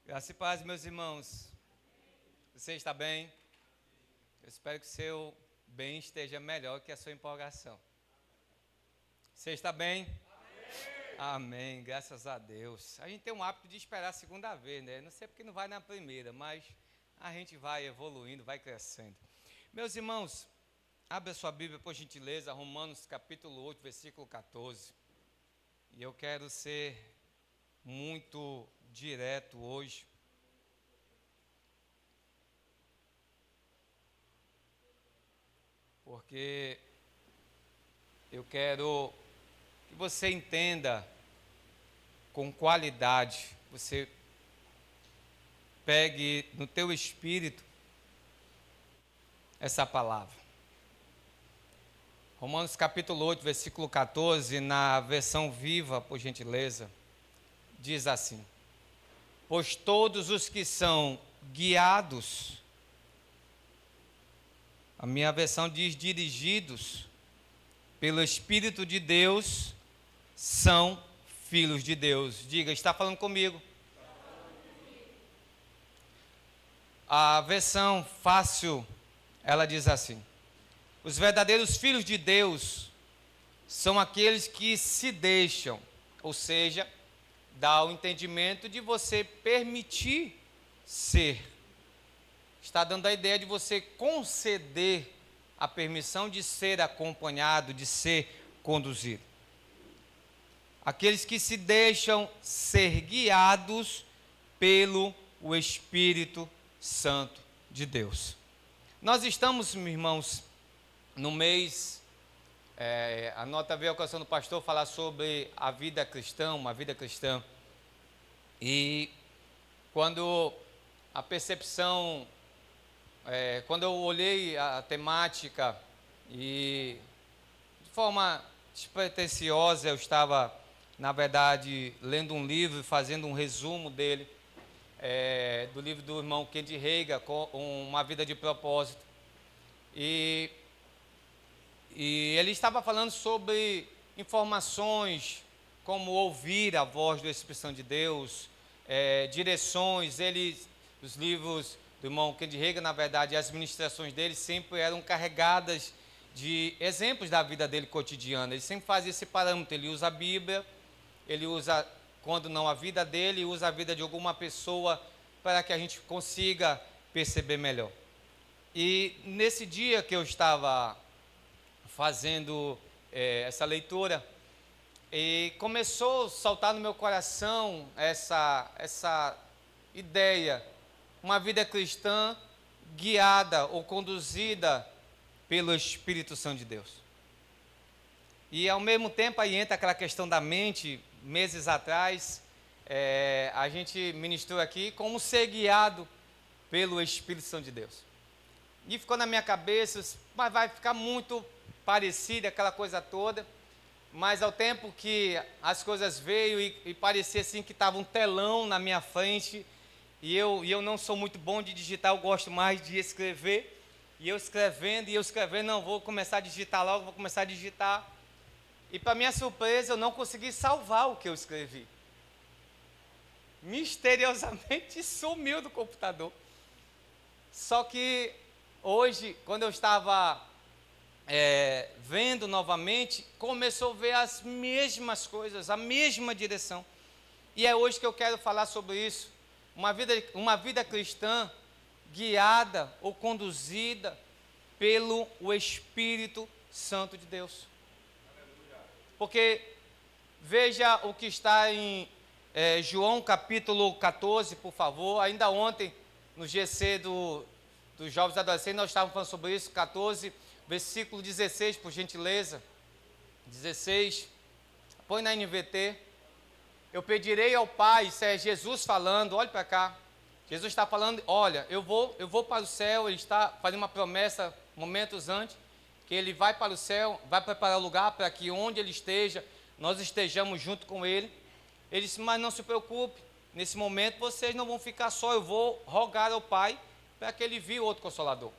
Graça e paz, meus irmãos. Você está bem? Eu espero que seu bem esteja melhor que a sua empolgação. Você está bem? Amém, graças a Deus. A gente tem um hábito de esperar a segunda vez, né? Não sei porque não vai na primeira, mas a gente vai evoluindo, vai crescendo. Meus irmãos, abra sua Bíblia, por gentileza, Romanos capítulo 8, versículo 14. E eu quero ser muito direto hoje. Porque eu quero que você entenda com qualidade, você pegue no teu espírito essa palavra. Romanos capítulo 8, versículo 14, na versão viva, por gentileza, diz assim: pois todos os que são guiados, a minha versão diz dirigidos pelo Espírito de Deus, são filhos de Deus. Diga, está falando comigo? A versão fácil, ela diz assim: os verdadeiros filhos de Deus são aqueles que se deixam, ou seja, dá o entendimento de você permitir ser. Está dando a ideia de você conceder a permissão de ser acompanhado, de ser conduzido. Aqueles que se deixam ser guiados pelo Espírito Santo de Deus. Nós estamos, meus irmãos, no mês, a nota veio alcançando o pastor falar sobre a vida cristã, uma vida cristã. E quando a percepção, quando eu olhei a temática e de forma despretensiosa, eu estava, na verdade, lendo um livro e fazendo um resumo dele, do livro do irmão Kendi Reiga, com Uma Vida de Propósito. E ele estava falando sobre informações, como ouvir a voz do Espírito Santo de Deus, direções. Os livros do irmão Kendi Reiga, na verdade, as ministrações dele sempre eram carregadas de exemplos da vida dele cotidiana. Ele sempre fazia esse parâmetro, ele usa a Bíblia, ele usa, quando não a vida dele, usa a vida de alguma pessoa para que a gente consiga perceber melhor. E nesse dia que eu estava fazendo essa leitura, e começou a saltar no meu coração essa ideia, uma vida cristã guiada ou conduzida pelo Espírito Santo de Deus. E ao mesmo tempo aí entra aquela questão da mente. Meses atrás, a gente ministrou aqui como ser guiado pelo Espírito Santo de Deus. E ficou na minha cabeça, mas vai ficar muito parecido aquela coisa toda. Mas ao tempo que as coisas veio e parecia assim que estava um telão na minha frente, e eu não sou muito bom de digitar, eu gosto mais de escrever. E eu escrevendo, não, vou começar a digitar logo, vou começar a digitar. E para minha surpresa, eu não consegui salvar o que eu escrevi. Misteriosamente sumiu do computador. Só que hoje, quando eu estava vendo novamente, começou a ver as mesmas coisas, a mesma direção. E é hoje que eu quero falar sobre isso. Uma vida cristã guiada ou conduzida pelo Espírito Santo de Deus. Porque veja o que está em João capítulo 14, por favor. Ainda ontem, no GC dos Jovens Adolescentes, nós estávamos falando sobre isso. 14, versículo 16, por gentileza. 16, põe na NVT. Eu pedirei ao Pai, isso é Jesus falando, olhe para cá. Jesus está falando, olha, eu vou para o céu. Ele está fazendo uma promessa momentos antes, que ele vai para o céu, vai preparar o lugar para que onde ele esteja, nós estejamos junto com ele. Ele disse, mas não se preocupe, nesse momento vocês não vão ficar só, eu vou rogar ao Pai para que ele envie outro Consolador.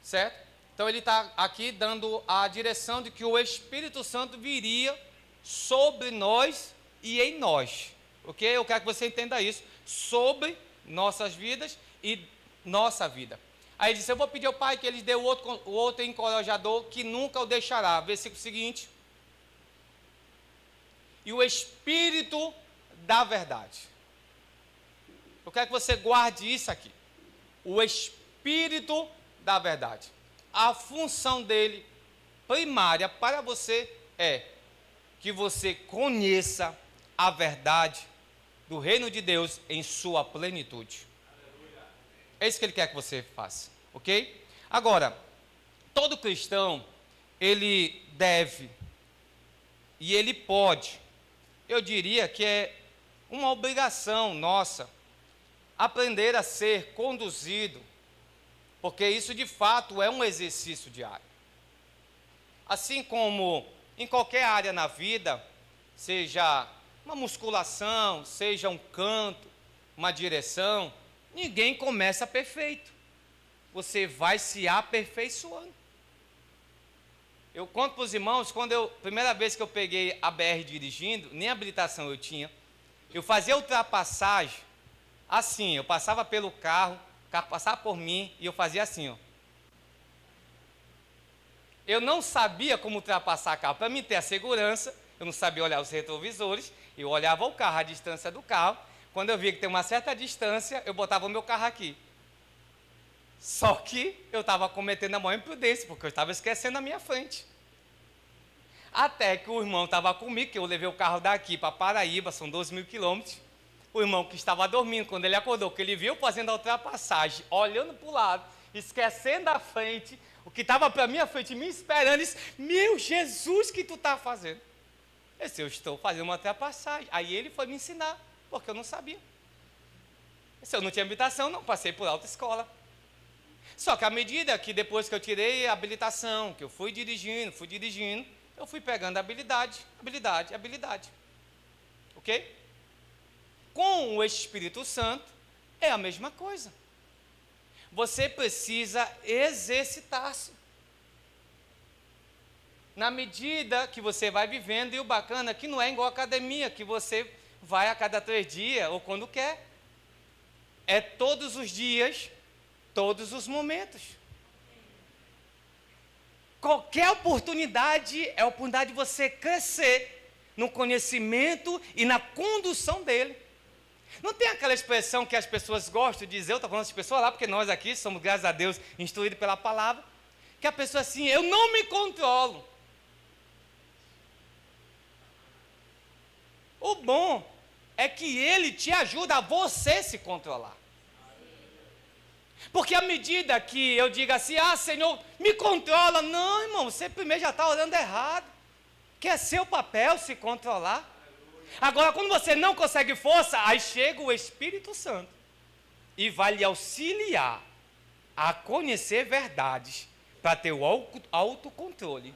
Certo? Então ele está aqui dando a direção de que o Espírito Santo viria sobre nós e em nós. Ok? Eu quero que você entenda isso sobre nossas vidas e nossa vida. Aí ele disse, eu vou pedir ao Pai que ele dê o outro encorajador que nunca o deixará. Versículo seguinte. E o Espírito da verdade. Eu quero que você guarde isso aqui. O Espírito da verdade. A função dele primária para você é que você conheça a verdade do reino de Deus em sua plenitude. É isso que ele quer que você faça, ok? Agora, todo cristão, ele deve e ele pode, eu diria que é uma obrigação nossa, aprender a ser conduzido, porque isso de fato é um exercício diário. Assim como em qualquer área na vida, seja uma musculação, seja um canto, uma direção, ninguém começa perfeito. Você vai se aperfeiçoando. Eu conto para os irmãos, primeira vez que eu peguei a BR dirigindo, nem habilitação eu tinha, eu fazia ultrapassagem assim, eu passava pelo carro, o carro passava por mim e eu fazia assim, ó. Eu não sabia como ultrapassar carro. Para mim ter a segurança, eu não sabia olhar os retrovisores, eu olhava o carro, a distância do carro. Quando eu via que tem uma certa distância, eu botava o meu carro aqui. Só que eu estava cometendo a maior imprudência, porque eu estava esquecendo a minha frente. Até que o irmão estava comigo, que eu levei o carro daqui para Paraíba, são 12 mil quilômetros. O irmão que estava dormindo, quando ele acordou, que ele viu fazendo a ultrapassagem, olhando para o lado, esquecendo a frente, o que estava para minha frente, me esperando, disse, meu Jesus, o que tu está fazendo? Eu disse, eu estou fazendo uma ultrapassagem. Aí ele foi me ensinar, porque eu não sabia. Se eu não tinha habilitação, não passei por autoescola. Só que à medida que depois que eu tirei a habilitação, que eu fui dirigindo, eu fui pegando habilidade. Ok? Com o Espírito Santo é a mesma coisa. Você precisa exercitar-se. Na medida que você vai vivendo, e o bacana é que não é igual a academia, que você vai a cada 3 dias ou quando quer. É todos os dias, todos os momentos. Qualquer oportunidade é a oportunidade de você crescer no conhecimento e na condução dele. Não tem aquela expressão que as pessoas gostam de dizer, eu estou falando de pessoas lá, porque nós aqui somos, graças a Deus, instruídos pela palavra, que a pessoa assim, eu não me controlo. O bom é que ele te ajuda a você se controlar. Porque à medida que eu diga assim, Senhor, me controla. Não, irmão, você primeiro já está orando errado. Que é seu papel se controlar. Agora, quando você não consegue força, aí chega o Espírito Santo e vai lhe auxiliar a conhecer verdades para ter o autocontrole.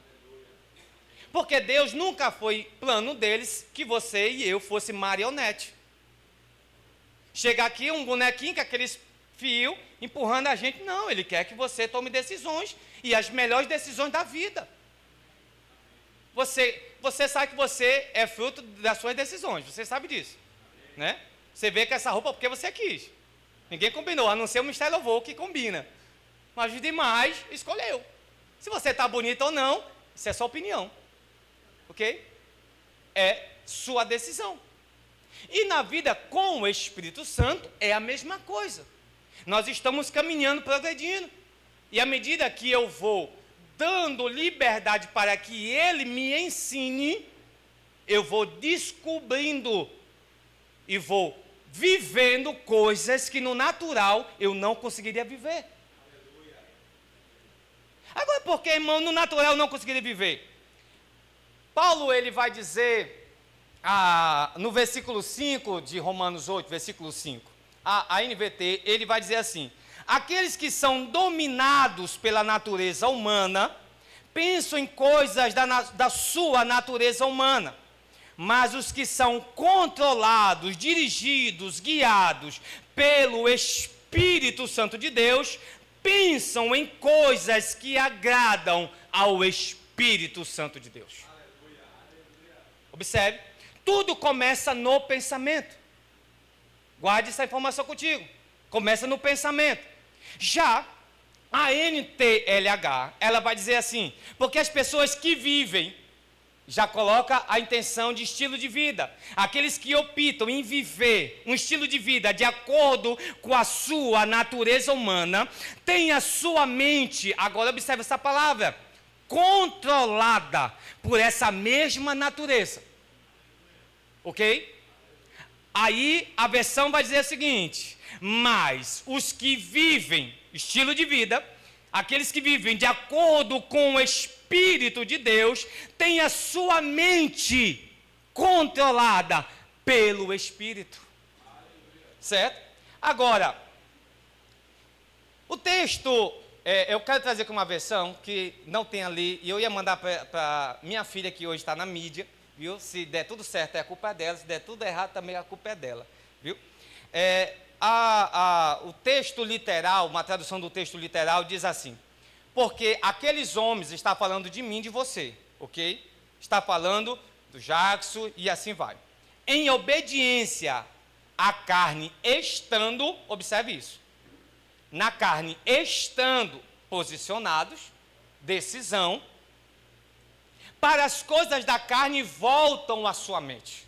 Porque Deus nunca foi plano deles que você e eu fosse marionete. Chega aqui um bonequinho com aqueles fios empurrando a gente. Não, ele quer que você tome decisões e as melhores decisões da vida. Você sabe que você é fruto das suas decisões, você sabe disso, né? Você vê que essa roupa porque você quis. Ninguém combinou, a não ser o Mistério Louvor que combina. Mas os demais escolheu. Se você está bonito ou não, isso é sua opinião. Ok? É sua decisão. E na vida com o Espírito Santo é a mesma coisa. Nós estamos caminhando, progredindo. E à medida que eu vou dando liberdade para que ele me ensine, eu vou descobrindo e vou vivendo coisas que no natural eu não conseguiria viver. Agora, por que, irmão, no natural eu não conseguiria viver? Paulo, ele vai dizer, no versículo 5 de Romanos 8, versículo 5, a NVT, ele vai dizer assim, aqueles que são dominados pela natureza humana, pensam em coisas da sua natureza humana, mas os que são controlados, dirigidos, guiados pelo Espírito Santo de Deus, pensam em coisas que agradam ao Espírito Santo de Deus. Observe, tudo começa no pensamento. Guarde essa informação contigo. Começa no pensamento. Já a NTLH, ela vai dizer assim, porque as pessoas que vivem, já coloca a intenção de estilo de vida. Aqueles que optam em viver um estilo de vida de acordo com a sua natureza humana, têm a sua mente, agora observe essa palavra, controlada por essa mesma natureza. Ok? Aí a versão vai dizer o seguinte: mas os que vivem estilo de vida, aqueles que vivem de acordo com o Espírito de Deus, têm a sua mente controlada pelo Espírito. Certo? Agora, o texto, eu quero trazer aqui uma versão que não tem ali, e eu ia mandar para minha filha que hoje está na mídia, viu? Se der tudo certo é a culpa dela, se der tudo errado também a culpa é dela, viu? O texto literal, uma tradução do texto literal diz assim: porque aqueles homens, está falando de mim, de você, ok? Está falando do Jackson e assim vai. Em obediência à carne estando, observe isso, na carne estando posicionados, decisão, para as coisas da carne voltam à sua mente.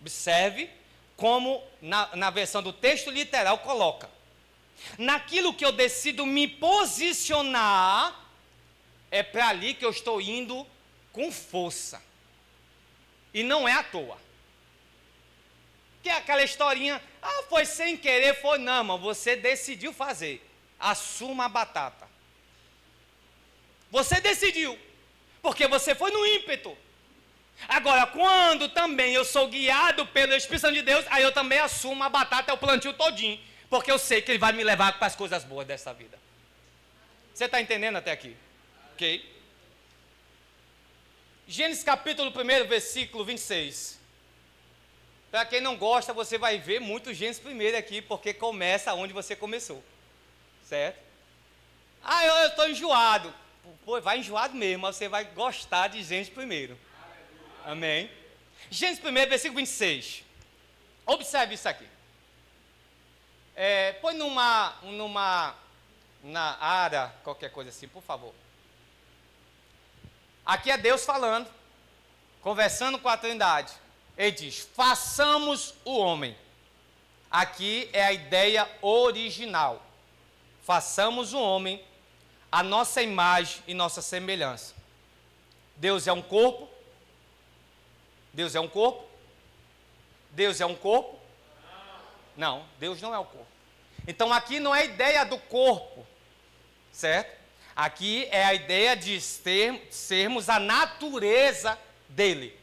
Observe como na versão do texto literal coloca: naquilo que eu decido me posicionar, é para ali que eu estou indo com força. E não é à toa. Que é aquela historinha, foi sem querer, foi não, mas você decidiu fazer. Assuma a batata. Você decidiu, porque você foi no ímpeto. Agora, quando também eu sou guiado pelo Espírito Santo de Deus, aí eu também assumo a batata, o plantio todinho, porque eu sei que ele vai me levar para as coisas boas dessa vida. Você está entendendo até aqui? Ok? Gênesis capítulo 1, versículo 26. Para quem não gosta, você vai ver muito Gênesis 1 aqui, porque começa onde você começou. Certo? Eu estou enjoado. Pô, vai enjoado mesmo, mas você vai gostar de Gênesis 1. Amém? Gênesis 1, versículo 26. Observe isso aqui. Põe na área, qualquer coisa assim, por favor. Aqui é Deus falando, conversando com a Trindade. Ele diz: façamos o homem. Aqui é a ideia original. Façamos o homem a nossa imagem e nossa semelhança. Deus é um corpo. Deus é um corpo? Deus é um corpo? Não, Deus não é o corpo. Então aqui não é a ideia do corpo, certo? Aqui é a ideia de sermos a natureza dele,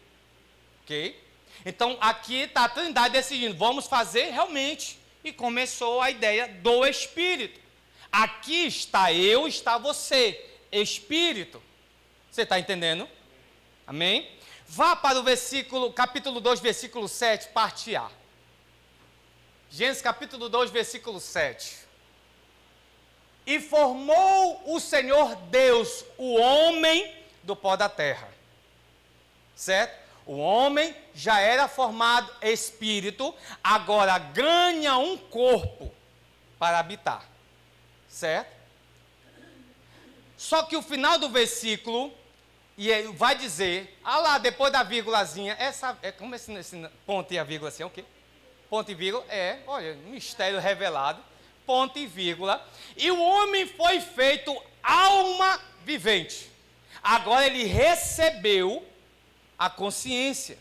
ok? Então aqui está a Trindade decidindo, vamos fazer realmente. E começou a ideia do Espírito. Aqui está eu, está você, Espírito. Você está entendendo? Amém? Vá para o capítulo 2, versículo 7, parte A. Gênesis capítulo 2, versículo 7. E formou o Senhor Deus o homem do pó da terra. Certo? O homem já era formado espírito, agora ganha um corpo para habitar. Certo? Só que o final do versículo, e ele vai dizer, lá, depois da vírgulazinha, como esse ponto e a vírgula assim, é o quê? Ponto e vírgula, olha, mistério revelado, ponto e vírgula. E o homem foi feito alma vivente. Agora ele recebeu a consciência.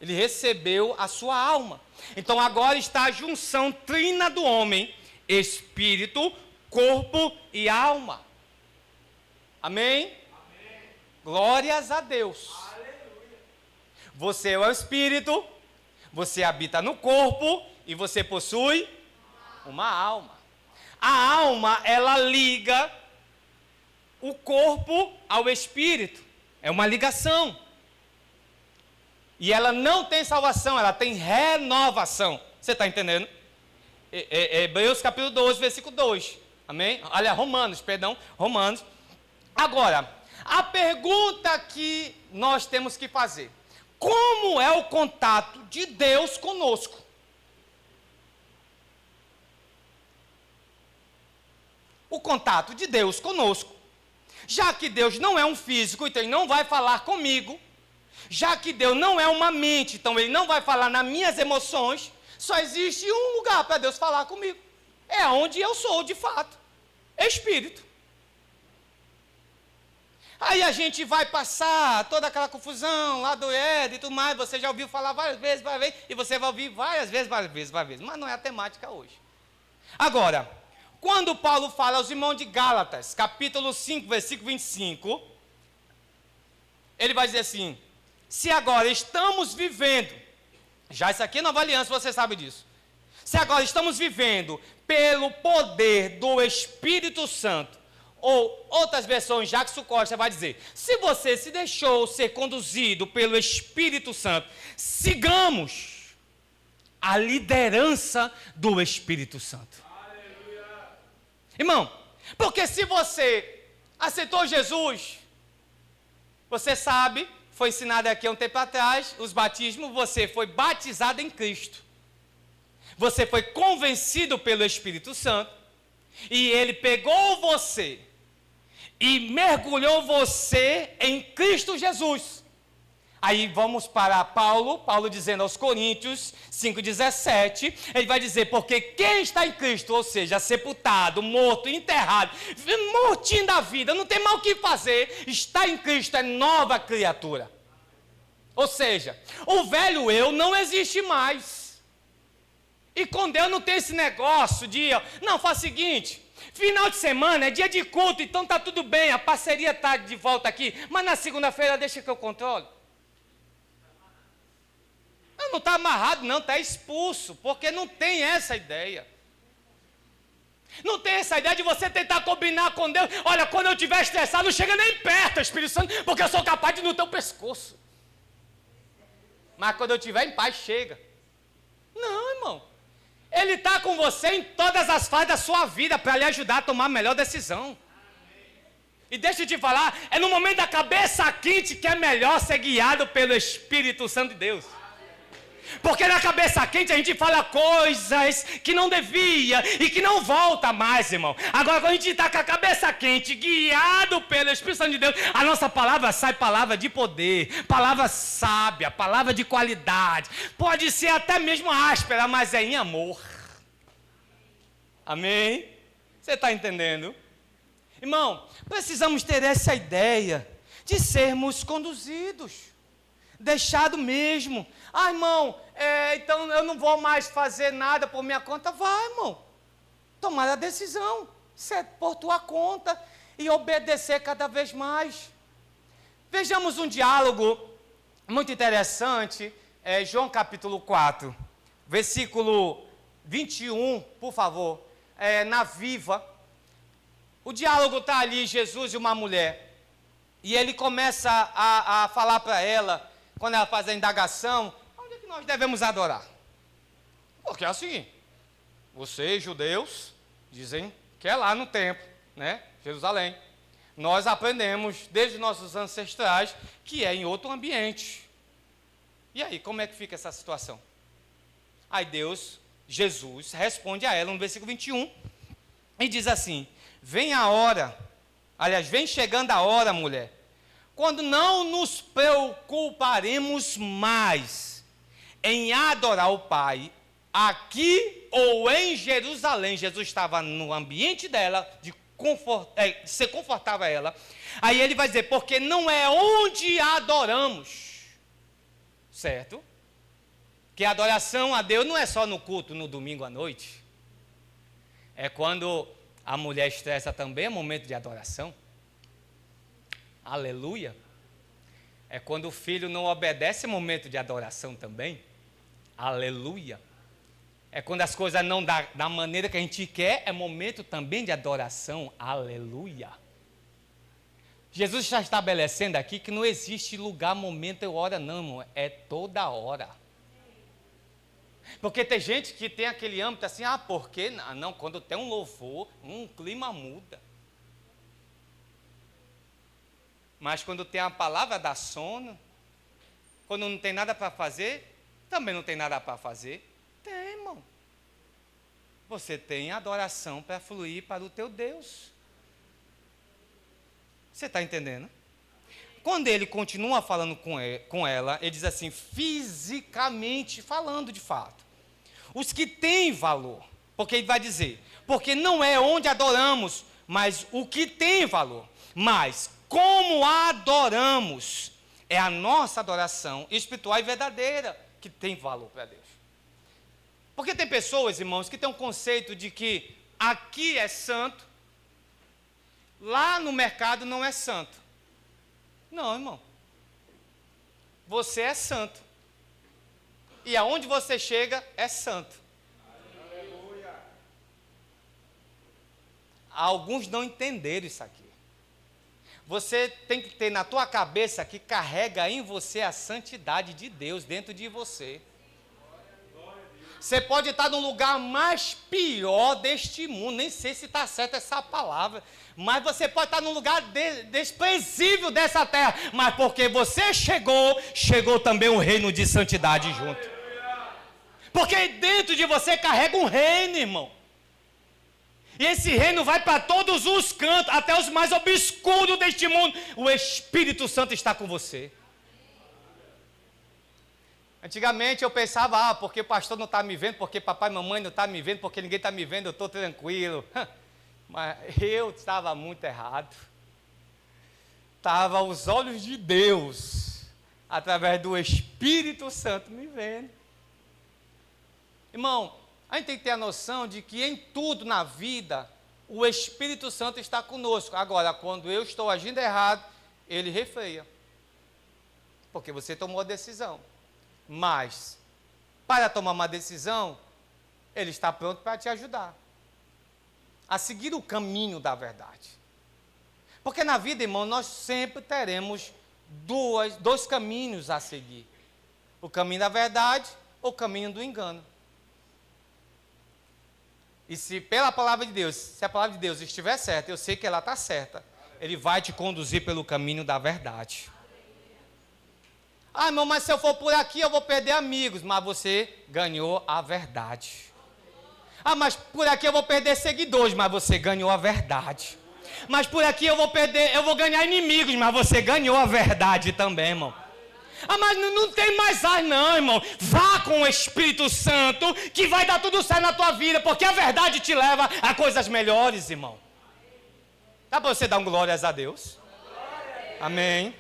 Ele recebeu a sua alma. Então agora está a junção trina do homem, espírito, corpo e alma. Amém? Amém. Glórias a Deus. Aleluia. Você é o espírito, você habita no corpo e você possui uma alma. A alma, ela liga o corpo ao espírito. É uma ligação. E ela não tem salvação, ela tem renovação. Você está entendendo? Hebreus capítulo 12, versículo 2. Amém? Olha, Romanos. Agora, a pergunta que nós temos que fazer? Como é o contato de Deus conosco? O contato de Deus conosco. Já que Deus não é um físico, então Ele não vai falar comigo. Já que Deus não é uma mente, então Ele não vai falar nas minhas emoções. Só existe um lugar para Deus falar comigo. É onde eu sou, de fato. Espírito. Aí a gente vai passar toda aquela confusão lá do Éden e tudo mais. Você já ouviu falar várias vezes, e você vai ouvir várias vezes. Mas não é a temática hoje. Agora, quando Paulo fala aos irmãos de Gálatas, capítulo 5, versículo 25, ele vai dizer assim: se agora estamos vivendo, já isso aqui é Nova Aliança, você sabe disso. Se agora estamos vivendo pelo poder do Espírito Santo, ou outras versões, Jackson Costa vai dizer, se você se deixou ser conduzido pelo Espírito Santo, sigamos a liderança do Espírito Santo. Aleluia. Irmão, porque se você aceitou Jesus, você sabe, foi ensinado aqui há um tempo atrás, os batismos, você foi batizado em Cristo. Você foi convencido pelo Espírito Santo, e Ele pegou você e mergulhou você em Cristo Jesus. Aí vamos para Paulo dizendo aos Coríntios 5,17, ele vai dizer, porque quem está em Cristo, ou seja, sepultado, morto, enterrado, mortinho da vida, não tem mais o que fazer, está em Cristo, é nova criatura. Ou seja, o velho eu não existe mais. E com Deus não tem esse negócio de, não, faz o seguinte, final de semana é dia de culto, então está tudo bem, a parceria está de volta aqui, mas na segunda-feira deixa que eu controle. Não está amarrado não, está expulso, porque não tem essa ideia. Não tem essa ideia de você tentar combinar com Deus, olha, quando eu estiver estressado, não chega nem perto, Espírito Santo, porque eu sou capaz de ir no teu pescoço. Mas quando eu estiver em paz, chega. Não, irmão. Ele está com você em todas as fases da sua vida para lhe ajudar a tomar a melhor decisão. E deixa eu te falar, é no momento da cabeça quente que é melhor ser guiado pelo Espírito Santo de Deus. Porque na cabeça quente a gente fala coisas que não devia e que não volta mais, irmão. Agora quando a gente está com a cabeça quente, guiado pelo Espírito Santo de Deus, a nossa palavra sai palavra de poder, palavra sábia, palavra de qualidade. Pode ser até mesmo áspera, mas é em amor. Amém? Você está entendendo? Irmão, precisamos ter essa ideia de sermos conduzidos, deixado mesmo. Ah, irmão, então eu não vou mais fazer nada por minha conta. Vai, irmão. Tomar a decisão, ser por tua conta e obedecer cada vez mais. Vejamos um diálogo muito interessante, João capítulo 4, versículo 21, por favor, na Viva. O diálogo está ali, Jesus e uma mulher, e ele começa a falar para ela, quando ela faz a indagação, onde é que nós devemos adorar? Porque é assim, vocês, judeus, dizem que é lá no templo, né, Jerusalém. Nós aprendemos, desde nossos ancestrais, que é em outro ambiente. E aí, como é que fica essa situação? Aí Jesus, responde a ela no versículo 21, e diz assim, vem chegando a hora, mulher, quando não nos preocuparemos mais em adorar o Pai, aqui ou em Jerusalém. Jesus estava no ambiente dela, de ser confortável a ela. Aí ele vai dizer, porque não é onde adoramos, certo? Que a adoração a Deus não é só no culto, no domingo à noite. É quando a mulher estressa também, é momento de adoração. Aleluia. É quando o filho não obedece, é momento de adoração também. Aleluia. É quando as coisas não dão da maneira que a gente quer, é momento também de adoração. Aleluia. Jesus está estabelecendo aqui que não existe lugar, momento ou hora não, irmão. É toda hora. Porque tem gente que tem aquele âmbito assim, porque não, quando tem um louvor, clima muda. Mas quando tem a palavra dá sono, quando não tem nada para fazer, também não tem nada para fazer. Tem, irmão. Você tem adoração para fluir para o teu Deus. Você está entendendo? Quando ele continua falando com ela, ele diz assim, fisicamente falando de fato. Os que têm valor, porque ele vai dizer, porque não é onde adoramos, mas o que tem valor. Mas como adoramos, é a nossa adoração espiritual e verdadeira que tem valor para Deus. Porque tem pessoas, irmãos, que têm um conceito de que aqui é santo, lá no mercado não é santo. Não, irmão. Você é santo. E aonde você chega é santo. Aleluia. Alguns não entenderam isso aqui. Você tem que ter na tua cabeça que carrega em você a santidade de Deus dentro de você. Você pode estar no lugar mais pior deste mundo, nem sei se está certa essa palavra, mas você pode estar num lugar desprezível dessa terra, mas porque você chegou também um reino de santidade junto. Porque dentro de você carrega um reino, irmão. E esse reino vai para todos os cantos, até os mais obscuros deste mundo. O Espírito Santo está com você. Antigamente eu pensava, porque o pastor não está me vendo, porque papai e mamãe não estão me vendo, porque ninguém está me vendo, eu estou tranquilo. Mas eu estava muito errado. Estava os olhos de Deus, através do Espírito Santo, me vendo. Irmão, a gente tem que ter a noção de que em tudo na vida, o Espírito Santo está conosco. Agora, quando eu estou agindo errado, ele refreia. Porque você tomou a decisão. Mas, para tomar uma decisão, ele está pronto para te ajudar a seguir o caminho da verdade. Porque na vida, irmão, nós sempre teremos dois caminhos a seguir. O caminho da verdade ou o caminho do engano. E se pela palavra de Deus, se a palavra de Deus estiver certa, eu sei que ela está certa, ele vai te conduzir pelo caminho da verdade. Ah, irmão, mas se eu for por aqui eu vou perder amigos. Mas você ganhou a verdade. Ah, mas por aqui eu vou perder seguidores. Mas você ganhou a verdade. Mas por aqui eu vou ganhar inimigos. Mas você ganhou a verdade também, irmão. Ah, mas não tem mais ar não, irmão. Vá com o Espírito Santo que vai dar tudo certo na tua vida. Porque a verdade te leva a coisas melhores, irmão. Dá para você dar um glórias a Deus? Amém.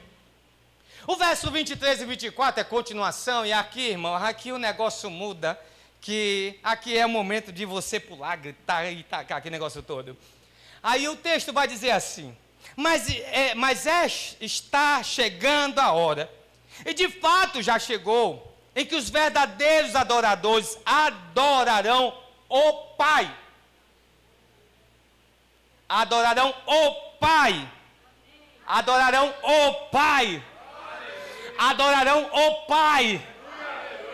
O verso 23 e 24 é continuação, e aqui, irmão, aqui o negócio muda, que aqui é o momento de você pular, gritar e tacar aquele negócio todo. Aí o texto vai dizer assim, está chegando a hora, e de fato já chegou, em que os verdadeiros adoradores adorarão o Pai. Adorarão o Pai. Adorarão o Pai. Adorarão o Pai.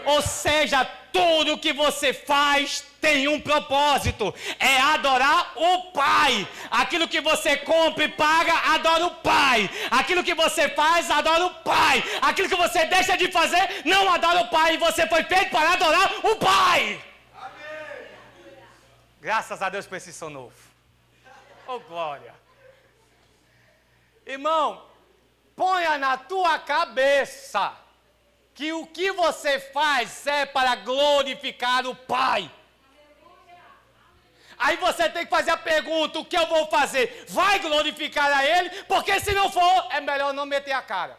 Ou seja, tudo que você faz tem um propósito, é adorar o Pai. Aquilo que você compra e paga, adora o Pai. Aquilo que você faz, adora o Pai. Aquilo que você deixa de fazer, não adora o Pai. E você foi feito para adorar o Pai. Amém. Graças a Deus por esse som novo. Oh, glória. Irmão, ponha na tua cabeça que o que você faz é para glorificar o Pai. Aí você tem que fazer a pergunta, o que eu vou fazer? Vai glorificar a Ele? Porque se não for, é melhor não meter a cara.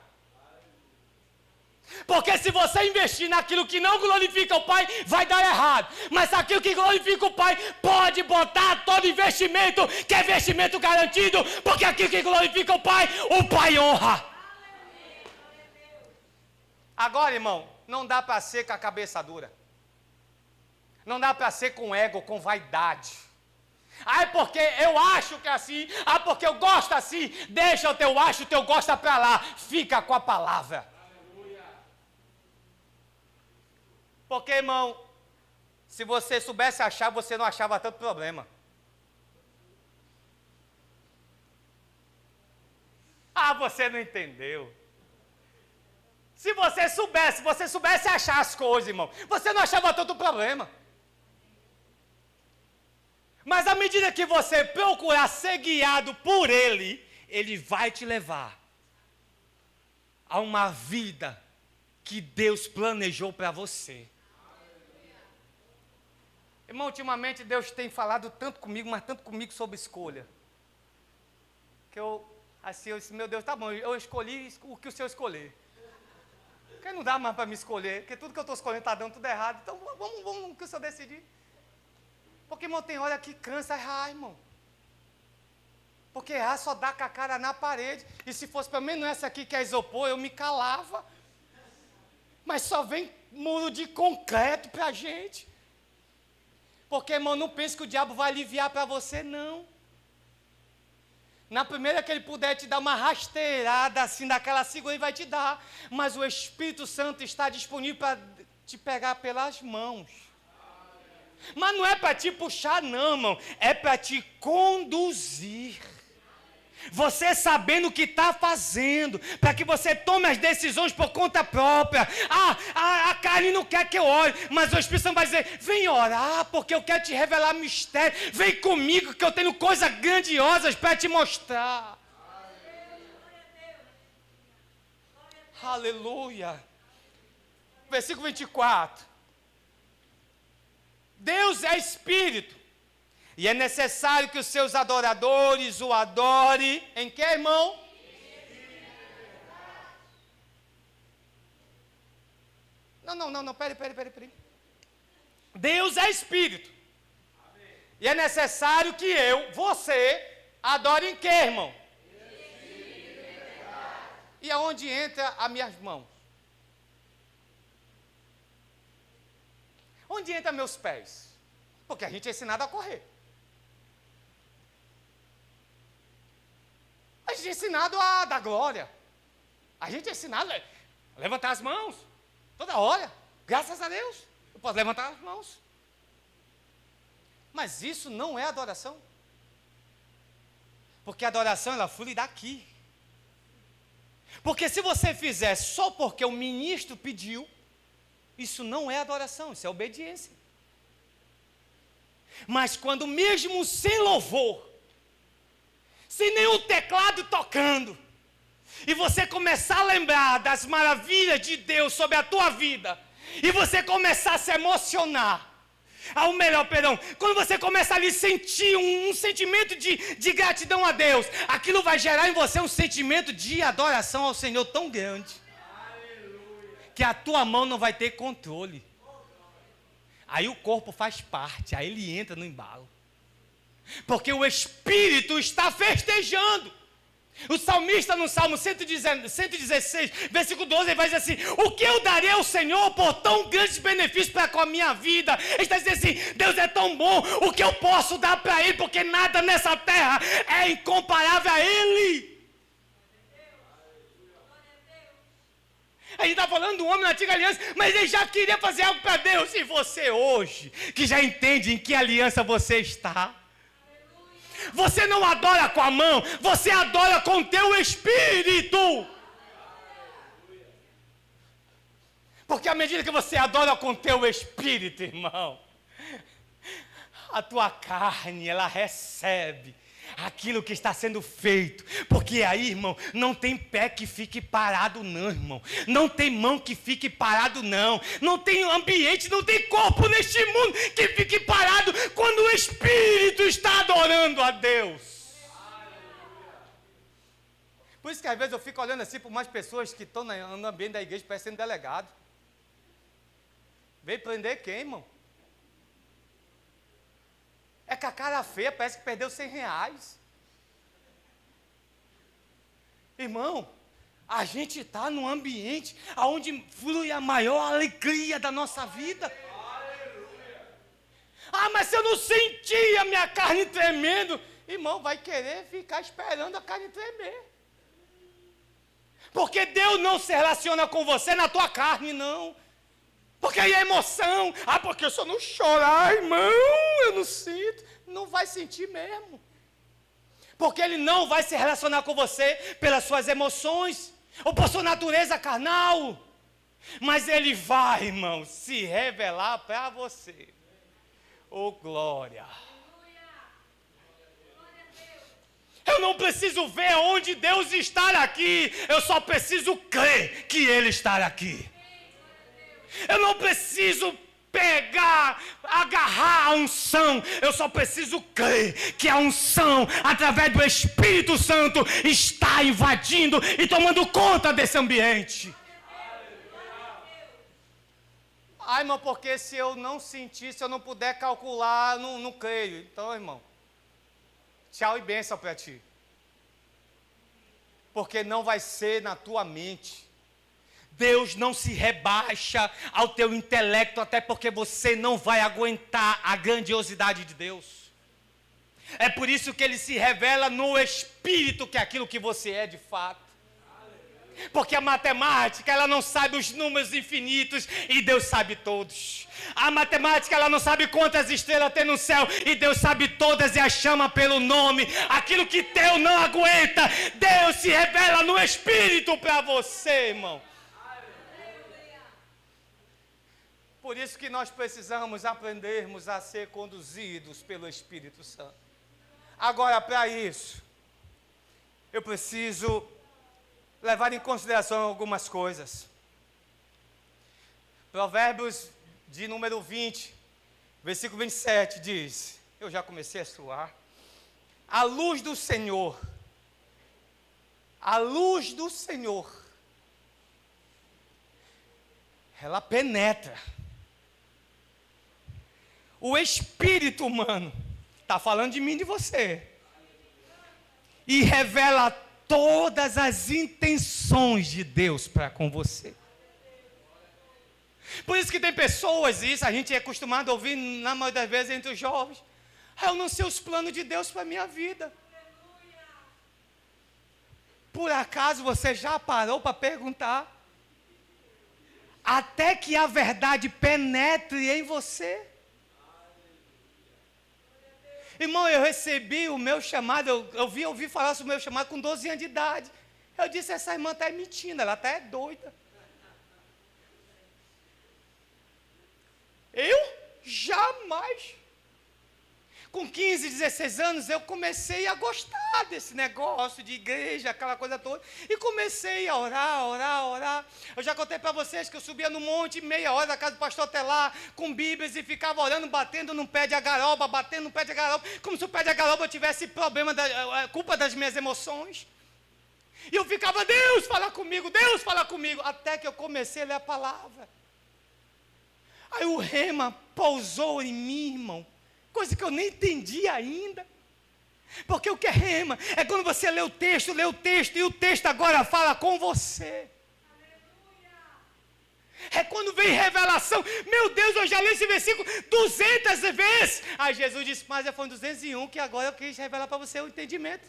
Porque se você investir naquilo que não glorifica o Pai, vai dar errado. Mas aquilo que glorifica o Pai, pode botar todo investimento, que é investimento garantido. Porque aquilo que glorifica o Pai honra. Agora, irmão, não dá para ser com a cabeça dura. Não dá para ser com ego, com vaidade. Ah, é porque eu acho que é assim. Ah, porque eu gosto assim. Deixa o teu acho, o teu gosta para lá. Fica com a palavra. Aleluia. Porque, irmão, se você soubesse achar, você não achava tanto problema. Você não entendeu. Se você soubesse achar as coisas, irmão, você não achava tanto problema. Mas à medida que você procurar ser guiado por Ele, Ele vai te levar a uma vida que Deus planejou para você. Irmão, ultimamente Deus tem falado tanto comigo, mas tanto comigo sobre escolha. Que eu disse, meu Deus, tá bom, eu escolhi o que o Senhor escolher. Porque não dá mais para me escolher, porque tudo que eu estou escolhendo está dando tudo errado. Então vamos o que o Senhor decidir. Porque, irmão, tem hora que cansa errar, irmão. Porque errar só dá com a cara na parede. E se fosse pelo menos essa aqui que é isopor, eu me calava. Mas só vem muro de concreto para a gente. Porque, irmão, não pense que o diabo vai aliviar para você, não. Na primeira que ele puder te dar uma rasteirada assim, daquela segura, ele vai te dar. Mas o Espírito Santo está disponível para te pegar pelas mãos. Mas não é para te puxar, não, irmão. É para te conduzir. Você sabendo o que está fazendo, para que você tome as decisões por conta própria. A carne não quer que eu ore, mas o Espírito Santo vai dizer, vem orar, porque eu quero te revelar mistério. Vem comigo, que eu tenho coisas grandiosas para te mostrar. Aleluia. Versículo 24. Deus é Espírito, e é necessário que os seus adoradores o adorem, em que, irmão? Não, peraí. Deus é Espírito, e é necessário que você, adore em que, irmão? E aonde entra as minhas mãos? Onde entra meus pés? Porque a gente é ensinado a correr. A gente é ensinado a dar glória. A gente é ensinado a levantar as mãos. Toda hora. Graças a Deus. Eu posso levantar as mãos. Mas isso não é adoração. Porque a adoração, ela flui daqui. Porque se você fizer só porque o ministro pediu, isso não é adoração, isso é obediência. Mas quando mesmo sem louvor, sem nenhum teclado tocando, e você começar a lembrar das maravilhas de Deus sobre a tua vida, e você começar a se emocionar, quando você começar a sentir um sentimento de gratidão a Deus, aquilo vai gerar em você um sentimento de adoração ao Senhor tão grande, que a tua mão não vai ter controle. Aí o corpo faz parte, aí ele entra no embalo. Porque o Espírito está festejando. O salmista no Salmo 116, versículo 12, ele vai dizer assim, o que eu darei ao Senhor por tão grandes benefícios para com a minha vida? Ele está dizendo assim, Deus é tão bom, o que eu posso dar para Ele, porque nada nessa terra é incomparável a Ele. A gente está falando do homem na antiga aliança, mas ele já queria fazer algo para Deus. E você hoje, que já entende em que aliança você está, você não adora com a mão, você adora com o teu espírito. Porque à medida que você adora com o teu espírito, irmão, a tua carne, ela recebe aquilo que está sendo feito. Porque aí, irmão, não tem pé que fique parado não, irmão. Não tem mão que fique parado não. Não tem ambiente, não tem corpo neste mundo que fique parado quando o Espírito está adorando a Deus. Por isso que às vezes eu fico olhando assim por umas pessoas que estão no ambiente da igreja parecendo delegado. Veio prender quem, irmão? É com a cara feia, parece que perdeu R$100. Irmão, a gente está num ambiente onde flui a maior alegria da nossa vida. Mas se eu não sentir a minha carne tremendo, irmão, vai querer ficar esperando a carne tremer. Porque Deus não se relaciona com você na tua carne, não. Porque aí é emoção. Porque se eu não chorar, irmão, eu não sinto. Não vai sentir mesmo. Porque Ele não vai se relacionar com você pelas suas emoções ou por sua natureza carnal. Mas Ele vai, irmão, se revelar para você. Oh, glória! Eu não preciso ver onde Deus está aqui. Eu só preciso crer que Ele está aqui. Eu não preciso pegar, agarrar a unção. Eu só preciso crer que a unção, através do Espírito Santo, está invadindo e tomando conta desse ambiente. Ai, irmão, porque se eu não sentir, se eu não puder calcular, não creio. Então, irmão, tchau e bênção para ti. Porque não vai ser na tua mente. Deus não se rebaixa ao teu intelecto, até porque você não vai aguentar a grandiosidade de Deus. É por isso que Ele se revela no Espírito, que é aquilo que você é de fato. Porque a matemática, ela não sabe os números infinitos e Deus sabe todos. A matemática, ela não sabe quantas estrelas tem no céu e Deus sabe todas e as chama pelo nome. Aquilo que teu não aguenta, Deus se revela no Espírito para você, irmão. Por isso que nós precisamos aprendermos a ser conduzidos pelo Espírito Santo. Agora, para isso, eu preciso levar em consideração algumas coisas. Provérbios de número 20, versículo 27 diz, eu já comecei a suar, a luz do Senhor, ela penetra. O espírito humano, está falando de mim e de você, e revela todas as intenções de Deus para com você. Por isso que tem pessoas, isso a gente é acostumado a ouvir na maioria das vezes entre os jovens, eu não sei os planos de Deus para a minha vida. Por acaso você já parou para perguntar? Até que a verdade penetre em você. Irmão, eu recebi o meu chamado, eu ouvi falar sobre o meu chamado com 12 anos de idade. Eu disse, essa irmã está mentindo, ela está doida. Eu? Jamais. Com 15, 16 anos, eu comecei a gostar desse negócio de igreja, aquela coisa toda. E comecei a orar. Eu já contei para vocês que eu subia no monte, meia hora da casa do pastor Telar, com bíblias, e ficava orando, batendo no pé de agaroba, como se o pé de agaroba tivesse problema, culpa das minhas emoções. E eu ficava, Deus fala comigo, até que eu comecei a ler a palavra. Aí o rema pousou em mim, irmão. Coisa que eu nem entendi ainda. Porque o que é rema? É quando você lê o texto, e o texto agora fala com você. É quando vem revelação. Meu Deus, eu já li esse versículo 200 vezes. Aí Jesus disse, mas já foi 201 que agora eu quis revelar para você o entendimento.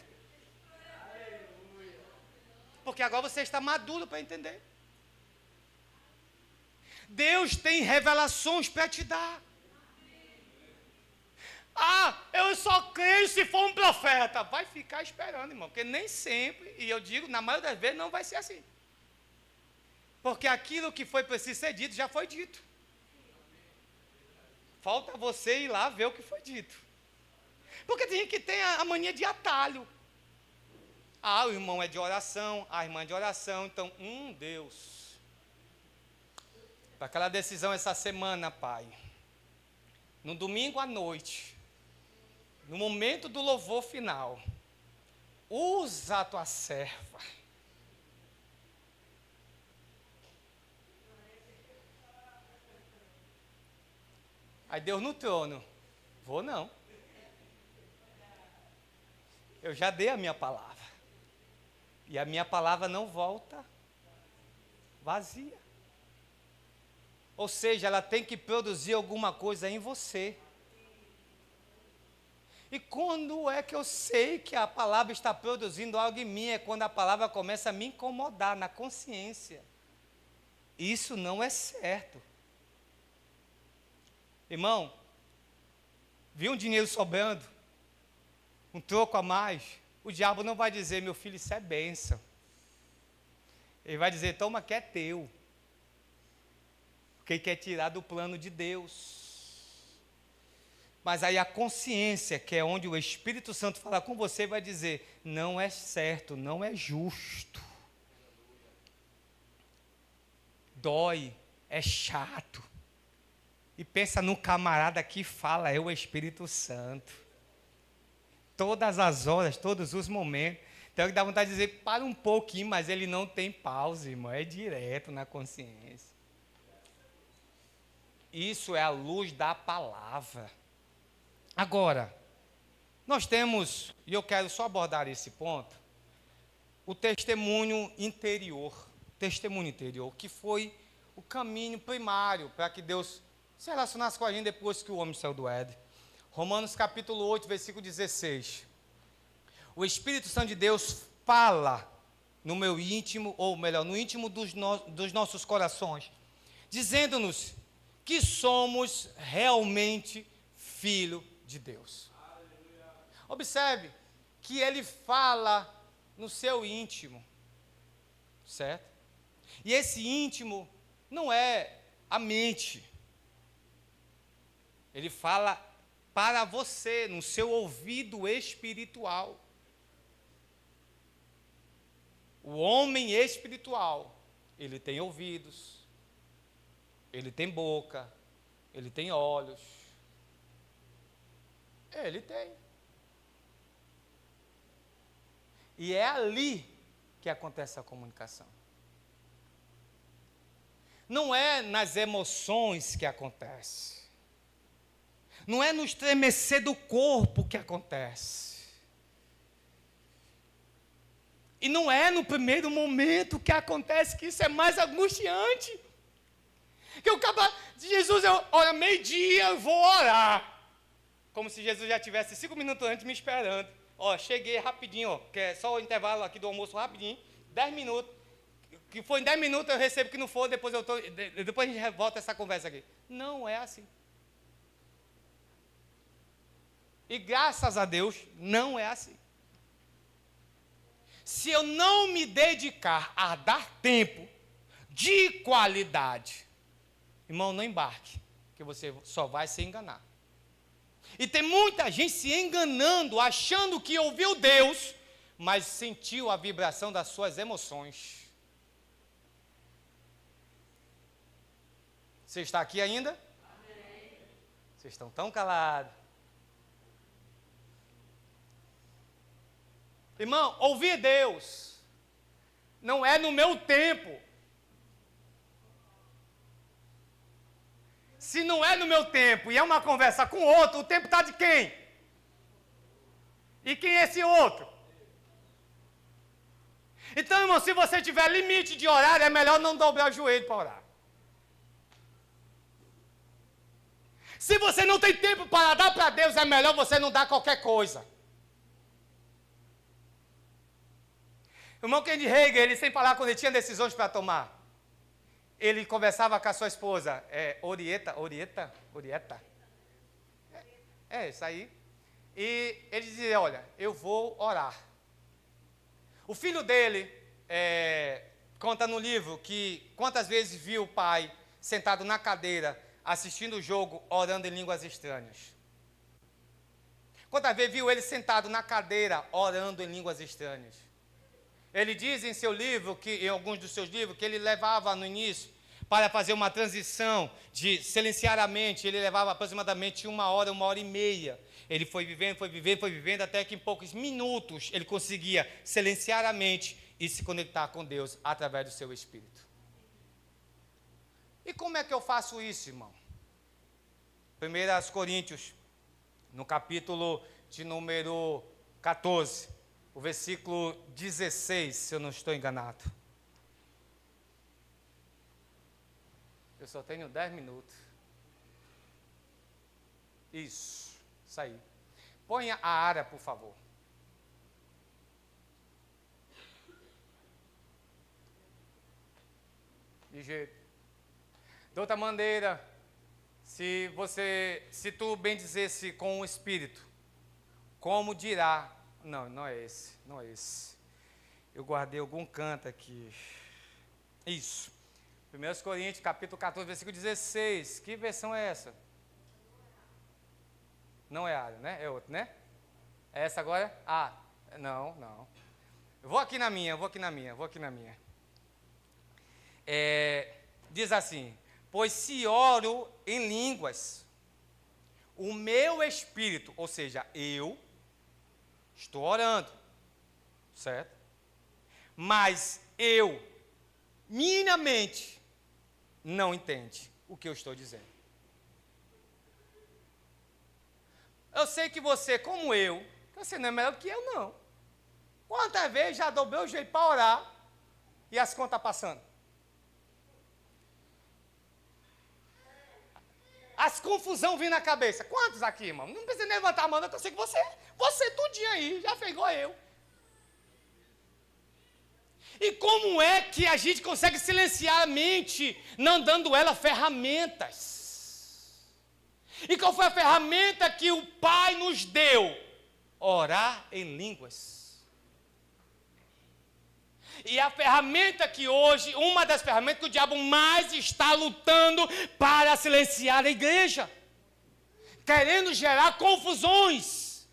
Porque agora você está maduro para entender. Deus tem revelações para te dar. Eu só creio se for um profeta. Vai ficar esperando, irmão, porque nem sempre, e eu digo, na maioria das vezes, não vai ser assim. Porque aquilo que foi preciso ser dito, já foi dito. Falta você ir lá ver o que foi dito. Porque tem gente que tem a mania de atalho. O irmão é de oração, a irmã é de oração, então, Deus. Para aquela decisão essa semana, Pai, no domingo à noite, no momento do louvor final, usa a tua serva. Aí Deus no trono, vou não. Eu já dei a minha palavra. E a minha palavra não volta vazia. Ou seja, ela tem que produzir alguma coisa em você. E quando é que eu sei que a palavra está produzindo algo em mim? É quando a palavra começa a me incomodar na consciência. Isso não é certo. Irmão, viu um dinheiro sobrando? Um troco a mais? O diabo não vai dizer, meu filho, isso é bênção. Ele vai dizer, toma que é teu. Porque ele quer tirar do plano de Deus. Mas aí a consciência, que é onde o Espírito Santo fala com você, vai dizer, não é certo, não é justo. Dói, é chato. E pensa no camarada que fala, é o Espírito Santo. Todas as horas, todos os momentos. Então ele dá vontade de dizer, para um pouquinho, mas ele não tem pausa, irmão. É direto na consciência. Isso é a luz da palavra. Agora, nós temos, e eu quero só abordar esse ponto, o testemunho interior. Testemunho interior, que foi o caminho primário para que Deus se relacionasse com a gente depois que o homem saiu do Éden. Romanos capítulo 8, versículo 16. O Espírito Santo de Deus fala no meu íntimo, ou melhor, no íntimo dos nossos corações, dizendo-nos que somos realmente filho de Deus. Observe que ele fala no seu íntimo, certo? E esse íntimo não é a mente. Ele fala para você, no seu ouvido espiritual. O homem espiritual, ele tem ouvidos, ele tem boca, ele tem olhos. Ele tem. E é ali que acontece a comunicação. Não é nas emoções que acontece. Não é no estremecer do corpo que acontece. E não é no primeiro momento que acontece, que isso é mais angustiante. Que o cara de Jesus, olha, meio-dia eu vou orar. Como se Jesus já tivesse 5 minutos antes me esperando. Ó, cheguei rapidinho, ó, que é só o intervalo aqui do almoço rapidinho, 10 minutos. Que foi em 10 minutos eu recebo, que não for, depois a gente volta essa conversa aqui. Não é assim. E graças a Deus, não é assim. Se eu não me dedicar a dar tempo de qualidade, irmão, não embarque, que você só vai se enganar. E tem muita gente se enganando, achando que ouviu Deus, mas sentiu a vibração das suas emoções. Você está aqui ainda? Amém. Vocês estão tão calados. Irmão, ouvir Deus não é no meu tempo. Se não é no meu tempo e é uma conversa com outro, o tempo está de quem? E quem é esse outro? Então, irmão, se você tiver limite de horário, é melhor não dobrar o joelho para orar. Se você não tem tempo para dar para Deus, é melhor você não dar qualquer coisa. O irmão Kennedy Hagin, ele sem falar quando ele tinha decisões para tomar. Ele conversava com a sua esposa, Orieta. É isso aí. E ele dizia, olha, eu vou orar. O filho dele conta no livro que quantas vezes viu o pai sentado na cadeira, assistindo o jogo, orando em línguas estranhas. Quantas vezes viu ele sentado na cadeira, orando em línguas estranhas. Ele diz em seu livro, em alguns dos seus livros, que ele levava no início, para fazer uma transição de silenciar a mente, ele levava aproximadamente 1 hora e meia. Ele foi vivendo, até que em poucos minutos ele conseguia silenciar a mente e se conectar com Deus através do seu espírito. E como é que eu faço isso, irmão? 1 Coríntios, no capítulo de número 14, o versículo 16, se eu não estou enganado. Eu só tenho 10 minutos. Isso aí. Ponha a área, por favor. De jeito. De outra maneira, se tu bendizesse com o Espírito, como dirá Não, não é esse. Não é esse. Eu guardei algum canto aqui. Isso. 1 Coríntios, capítulo 14, versículo 16. Que versão é essa? Não é a, né? É outra, né? É essa agora? Ah, não. Eu vou aqui na minha. Diz assim: pois se oro em línguas, o meu espírito, ou seja, eu estou orando, certo? Mas minha mente, não entende o que eu estou dizendo. Eu sei que você, como eu, você não é melhor do que eu, não. Quantas vezes já dobrei o jeito para orar e as contas passando? As confusão vindo na cabeça. Quantos aqui, irmão? Não precisa nem levantar a mão, eu sei que você tudinho aí, já fez igual eu. E como é que a gente consegue silenciar a mente, não dando ela ferramentas? E qual foi a ferramenta que o Pai nos deu? Orar em línguas. E a ferramenta que hoje, uma das ferramentas que o diabo mais está lutando para silenciar a igreja, querendo gerar confusões.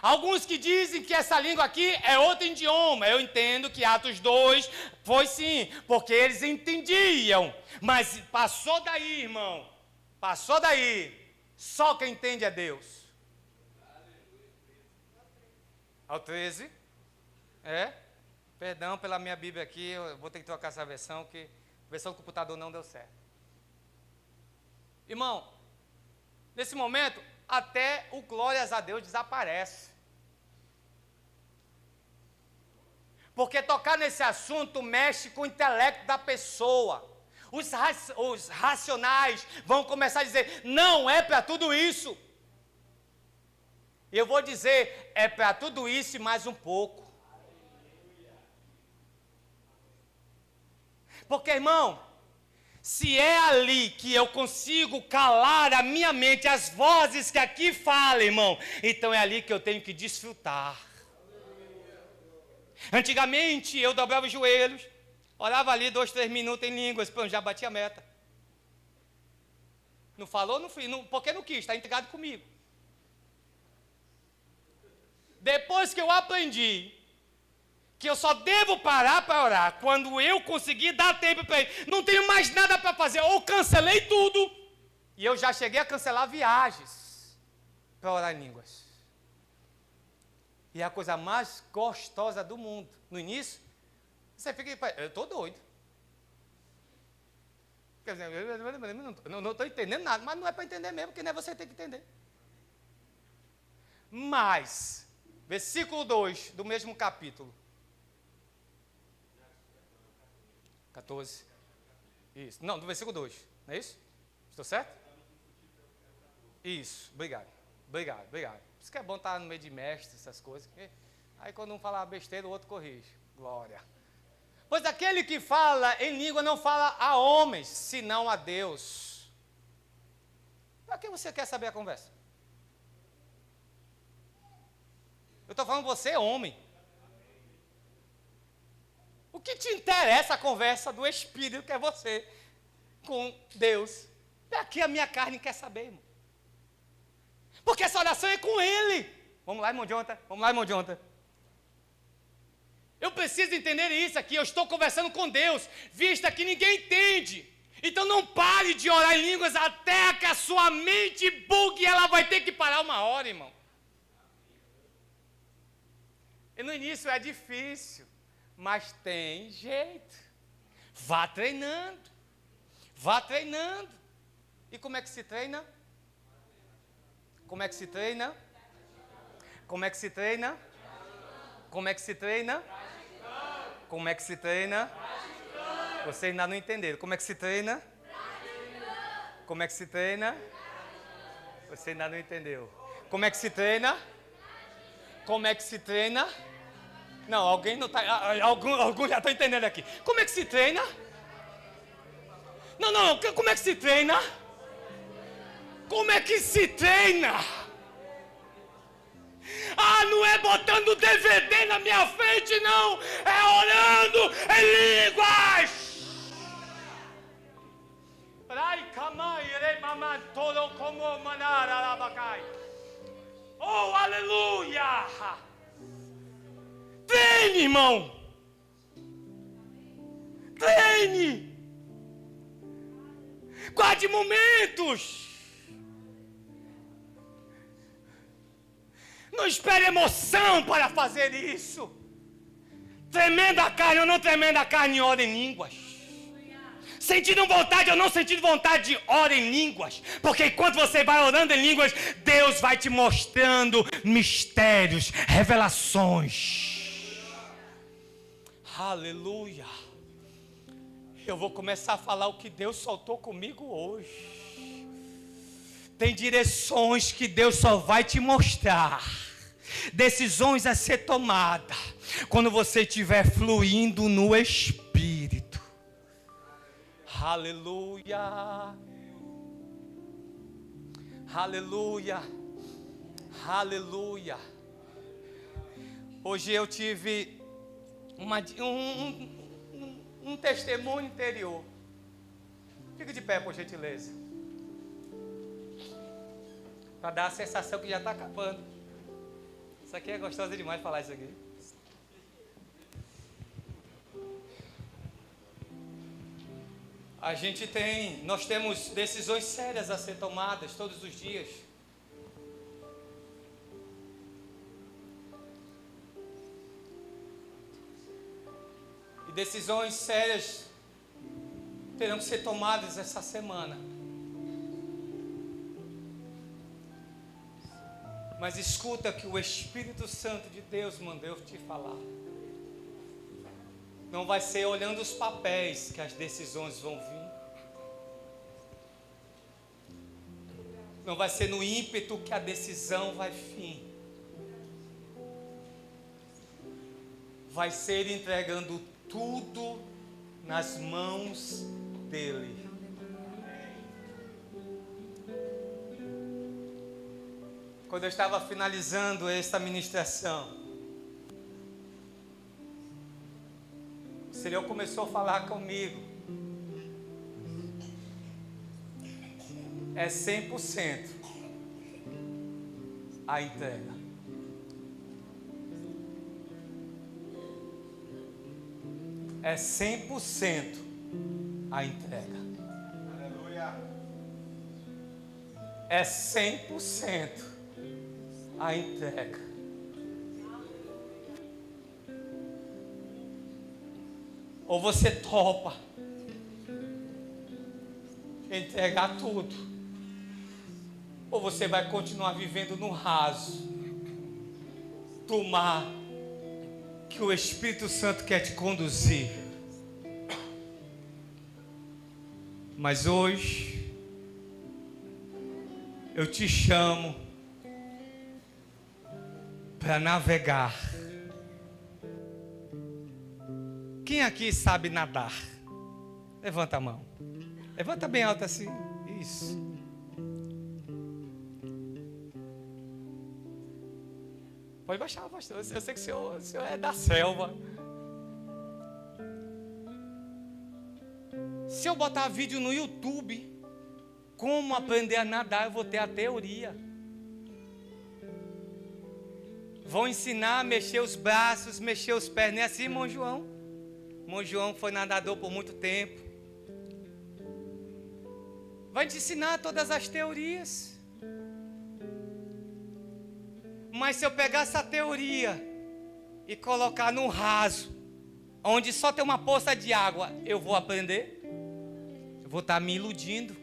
Alguns que dizem que essa língua aqui é outro idioma. Eu entendo que Atos 2 foi sim, porque eles entendiam. Mas passou daí, irmão. Passou daí. Só quem entende é Deus. Ao 13. Perdão pela minha Bíblia aqui, eu vou ter que trocar essa versão, que a versão do computador não deu certo. Irmão, nesse momento, até o glórias a Deus desaparece. Porque tocar nesse assunto mexe com o intelecto da pessoa. Os racionais vão começar a dizer, não é para tudo isso. E eu vou dizer, é para tudo isso e mais um pouco. Porque, irmão, se é ali que eu consigo calar a minha mente, as vozes que aqui falam, irmão, então é ali que eu tenho que desfrutar. Antigamente, eu dobrava os joelhos, orava ali 2, 3 minutos em línguas, já bati a meta. Não falou, não fui, porque não quis, está integrado comigo. Depois que eu aprendi que eu só devo parar para orar quando eu conseguir dar tempo para ele, não tenho mais nada para fazer, ou cancelei tudo, e eu já cheguei a cancelar viagens para orar em línguas. E é a coisa mais gostosa do mundo. No início, você fica, eu estou doido. Quer dizer, eu não estou entendendo nada, mas não é para entender mesmo, porque não é você que tem que entender. Mas, versículo 2 do mesmo capítulo. 14. Isso. Não, do versículo 2. Não é isso? Estou certo? Isso. Obrigado. Isso que é bom estar no meio de mestres, essas coisas. Aí quando um fala besteira, o outro corrige. Glória. Pois aquele que fala em língua não fala a homens, senão a Deus. Para que você quer saber a conversa? Eu estou falando você, homem. O que te interessa a conversa do Espírito, que é você, com Deus? Daqui a minha carne quer saber, irmão. Porque essa oração é com Ele. Vamos lá, irmão Jonathan. Eu preciso entender isso aqui. Eu estou conversando com Deus, vista que ninguém entende. Então não pare de orar em línguas até que a sua mente bugue e ela vai ter que parar uma hora, irmão. E no início é difícil, mas tem jeito. Vá treinando. E como é que se treina? Como é que se treina? Vocês ainda não entenderam. Como é que se treina? Você ainda não entendeu. Como é que se treina? Não, alguém não está. Alguns já estão entendendo aqui. Como é que se treina? Não, como é que se treina? Ah, não é botando DVD na minha frente, não. É orando em línguas. Oh, aleluia. Treine, irmão. Treine. Guarde momentos. Não espere emoção para fazer isso. Tremendo a carne ou não tremendo a carne, ora em línguas. Sentindo vontade ou não sentindo vontade, ora em línguas. Porque enquanto você vai orando em línguas, Deus vai te mostrando mistérios, revelações. Aleluia. Eu vou começar a falar o que Deus soltou comigo hoje. Tem direções que Deus só vai te mostrar. Decisões a ser tomada quando você estiver fluindo no Espírito. Aleluia. Aleluia. Aleluia. Hoje eu tive um testemunho interior. Fica de pé, por gentileza. Para dar a sensação que já está acabando. Isso aqui é gostoso demais falar isso aqui. Nós temos decisões sérias a ser tomadas todos os dias. E decisões sérias terão que ser tomadas essa semana. Mas escuta que o Espírito Santo de Deus mandou te falar. Não vai ser olhando os papéis que as decisões vão vir. Não vai ser no ímpeto que a decisão vai vir. Vai ser entregando tudo nas mãos dele. Quando eu estava finalizando esta ministração, o Senhor começou a falar comigo. É 100% a entrega. É 100% a entrega. Aleluia. É 100% a entrega. Ou você topa entregar tudo, ou você vai continuar vivendo no raso do mar que o Espírito Santo quer te conduzir. Mas hoje eu te chamo para navegar. Quem aqui sabe nadar? Levanta a mão. Levanta bem alto assim. Isso. Pode baixar, pastor. Eu sei que o senhor é da selva. Se eu botar vídeo no YouTube, como aprender a nadar, eu vou ter a teoria. Vão ensinar a mexer os braços, mexer os pés. Não é assim, irmão João? Irmão João foi nadador por muito tempo. Vai te ensinar todas as teorias. Mas se eu pegar essa teoria e colocar no raso, onde só tem uma poça de água, eu vou aprender? Eu vou estar me iludindo.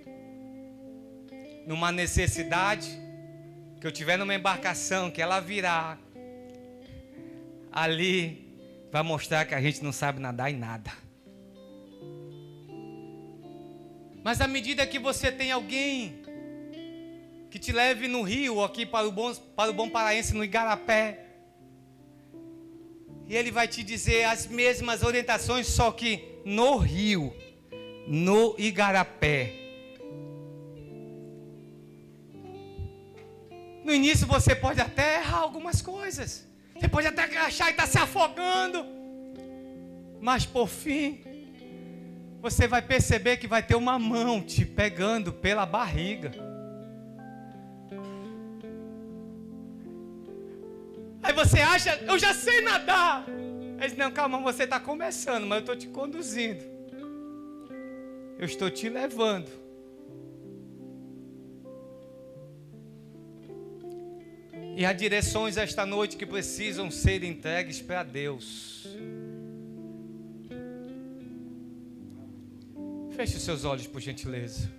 Numa necessidade, que eu tiver numa embarcação, que ela virar, ali vai mostrar que a gente não sabe nadar em nada. Mas à medida que você tem alguém que te leve no rio, aqui para o bom paraense, no Igarapé, e ele vai te dizer as mesmas orientações, só que no rio, no Igarapé. No início você pode até errar algumas coisas. Você pode até achar que está se afogando. Mas por fim, você vai perceber que vai ter uma mão te pegando pela barriga. Aí você acha, eu já sei nadar. Aí diz, não, calma, você está começando, mas eu estou te conduzindo. Eu estou te levando. E há direções esta noite que precisam ser entregues para Deus. Feche os seus olhos, por gentileza.